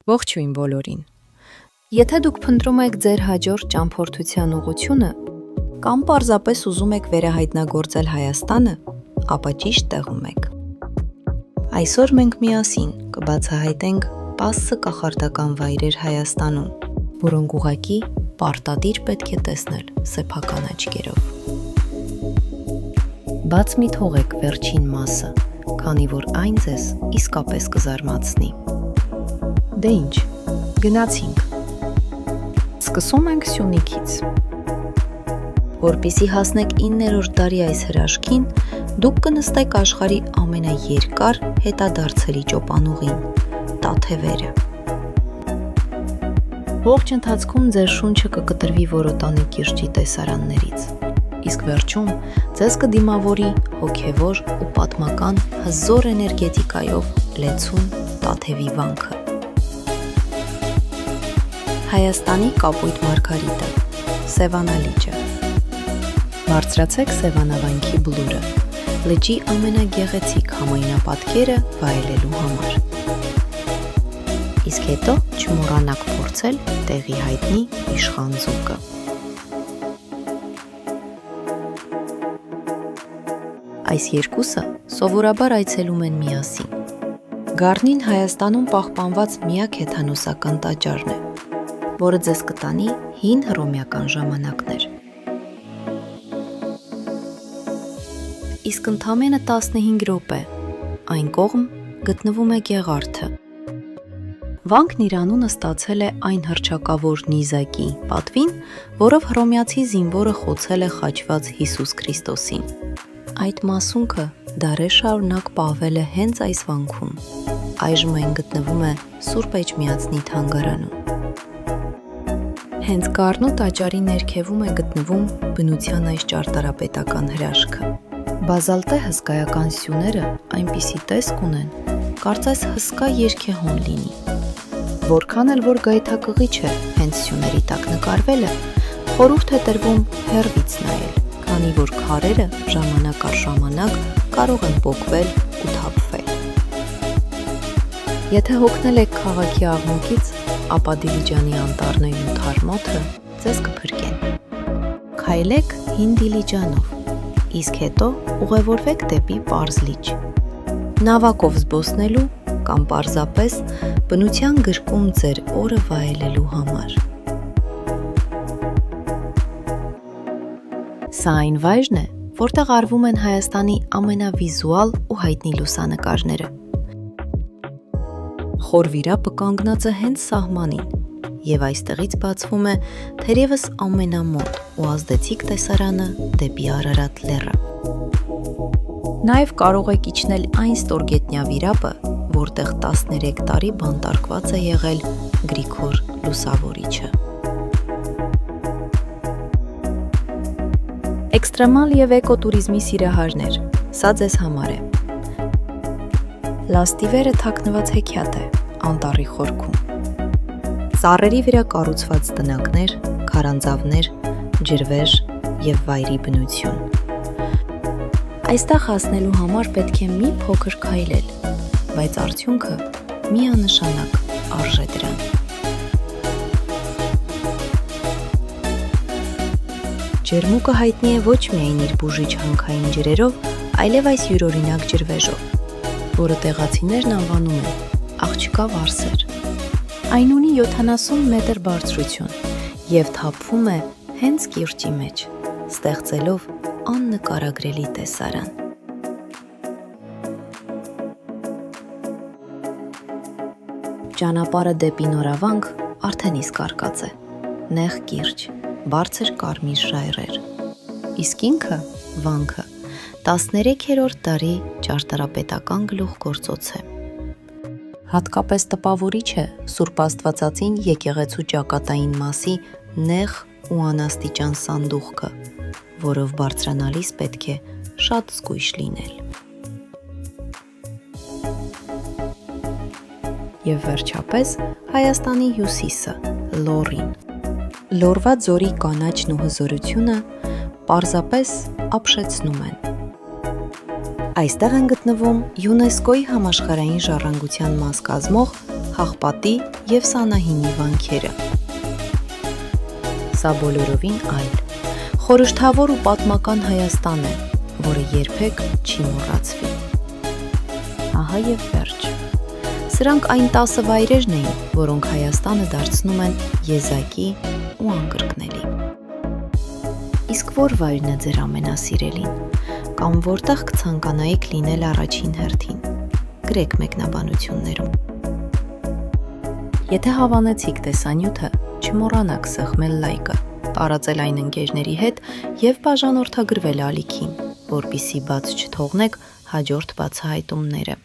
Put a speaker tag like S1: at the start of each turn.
S1: Ողջույն բոլորին։ Եթե դուք փնտրում եք ձեր հաջորդ ճամփորդության ուղղությունը կամ պարզապես ուզում եք վերահայտնագործել Հայաստանը, ապա ճիշտ տեղում եք։ Այսօր մենք միասին կբացահայտենք 10 կախարդական վայրեր Հայաստանում, որոնք ուղղակի պարտադիր պետք է տեսնել սեփական աչքերով։ Բաց մի թողեք վերջին մասը, քանի որ այն ձեզ իսկապես կզարմացնի։ Դե ինչ, գնացինք։ Սկսում ենք Սյունիքից։ Որպեսզի հասնեք 9-րդ դարի այս հրաշքին, դուք կնստեք աշխարհի ամենաերկար հետադարձերի ճոպանուղին՝ Տաթևերը։ Ողջ ընթացքում ձեր շունչը կկտրվի Որոտանի կիրճի տեսարաններից, իսկ վերջում ձեզ կդիմավորի հոգևոր ու պատմական հզոր էներգետիկայով լեցուն Տաթևի վանքը։ Հայաստանի կապույտ մարգարիտը, Սևանա լիճը։ Բարձրացեք Սևանա վանքի բլուրը, լճի ամենագեղեցիկ համայնապատկերը վայելելու համար։ Իսկ հետո չմոռանաք փորձել տեղի հայտնի իշխան ձուկը։ Այս երկուսը սովորաբար այցելում են միասին։ Գառնին Հայաստանում պահպանված միակ հեթանոսական տաճարն է, որը ձեզ կտանի հին հռոմեական ժամանակներ։ Իսկ ընդամենը 15 րոպե այն կողմ գտնվում է Գեղարդը։ Վանքն իր անունը ստացել է այն հռչակավոր նիզակի պատվին, որով հռոմեացի զինվորը խոցել է խաչված Հիսուս Քրիստոսին։ Այդ մասունքը դարեր շարունակ պահվել է հենց այս վանքում։ Այժմ այն գտնվում է Սուրբ Էջմիածնի թանգարանում։ Հենց գառնու տաճարի ներքևում է գտնվում բնության այս ճարտարապետական հրաշքը։ Բազալտե հսկայական սյուները այնպիսի տեսք ունեն, կարծես հսկա երգեհոն լինի։ Որքան էլ որ գայթակղիչ է հենց սյուների տակ նկարվելը, խորհուրդ է տրվում հեռվից նայել, քանի որ քարերը ժամանակ առ ժամանակ կարող են պոկվել ու թափվել։ Եթե հոգնել եք քաղաքի աղմուկից, ապա Դիլիջանի անտառներն ու թարմոթը ձեզ կփրկեն։ Քայլեք հին Դիլիջանով, իսկ հետո ուղևորվեք դեպի պարզ լիճ։ Նավակով զբոսնելու կամ պարզապես բնության գրկում ձեր օրը վայելելու համար։ Սա այն վայրն է, որտեղ արվում են Հայաստանի ամենավիզուալ ու հայտնի լուսանկարները։ Խոր վիրապը կանգնած է հենց սահմանին, եւ այստեղից բացվում է թերևս ամենամոտ ու ազդեցիկ տեսարանը դեպի Արարատ լեռը։ Նաեւ կարող եք իջնել այն ստորգետնյա վիրապը, որտեղ 13 տարի բանտարկված է եղել Գրիգոր Լուսավորիչը։ Էքստրեմալ եւ էկոտուրիզմի սիրահարներ, սա ձեզ համար է։ Լաստիվերը թաքնված հեքիաթ է անտառի խորքում։ Ծառերի վրա կառուցված տնակներ, քարանձավներ, ջրվեժ եւ վայրի բնություն։ Այստեղ հասնելու համար պետք է մի փոքր քայլել, բայց արդյունքը միանշանակ արժե դրան։ Ջերմուկը հայտնի է ոչ միայն իր բուժիչ հանքային ջրերով, այլև այս յուրօրինակ ջրվեժով, որը տեղացիներն անվանում են աղջկա վարսեր։ Այն ունի 70 մետր բարձրություն եւ թափվում է հենց կիրճի մեջ, ստեղծելով աննկարագրելի տեսարան։ Ճանապարհը դեպի նորավանք արդեն իսկ արկած է։ Նեղ կիրճ, բարձր կարմիր ժայռեր։ Իսկ ինքը, վանքը, 13-րդ դարի ճարտարապետական գլուխգործոց է։ Հատկապես տպավորիչ է Սուրբ Աստվածածին եկեղեցու ճակատային մասի նեղ ու անաստիճան սանդուղքը, որով բարձրանալիս պետք է շատ զգույշ լինել։ Եվ վերջապես Հայաստանի հյուսիսը, Լոռին։ Լոռվա ձորի կանաչն ու հզորությունը պարզապես ապշեցնում են։ Այստեղ են գտնվում ՅՈՒՆԵՍԿՕ-ի համաշխարհային ժառանգության մաս կազմող Հաղպատի և Սանահինի վանքերը։ Սա բոլորովին այլ, խորհրդավոր ու պատմական Հայաստան է, որը երբեք չի մոռացվի։ Ահա և վերջ։ Սրանք այն 10 վայրերն էին, որոնք Հայաստանը դարձնում են եզակի ու անկրկնելի։ Իսկ որ վայրն է ձեր ամենասիրելին, կամ որտեղ կցանկանայիք լինել առաջին հերթին, գրեք մեկնաբանություններում։ Եթե հավանեցիք տեսանյութը, չմոռանաք սեղմել լայկը, տարածել այն ընկերների հետ և բաժանորդագրվել ալիքին, որպեսզի բաց չթողնեք հաջորդ բացահայտումները։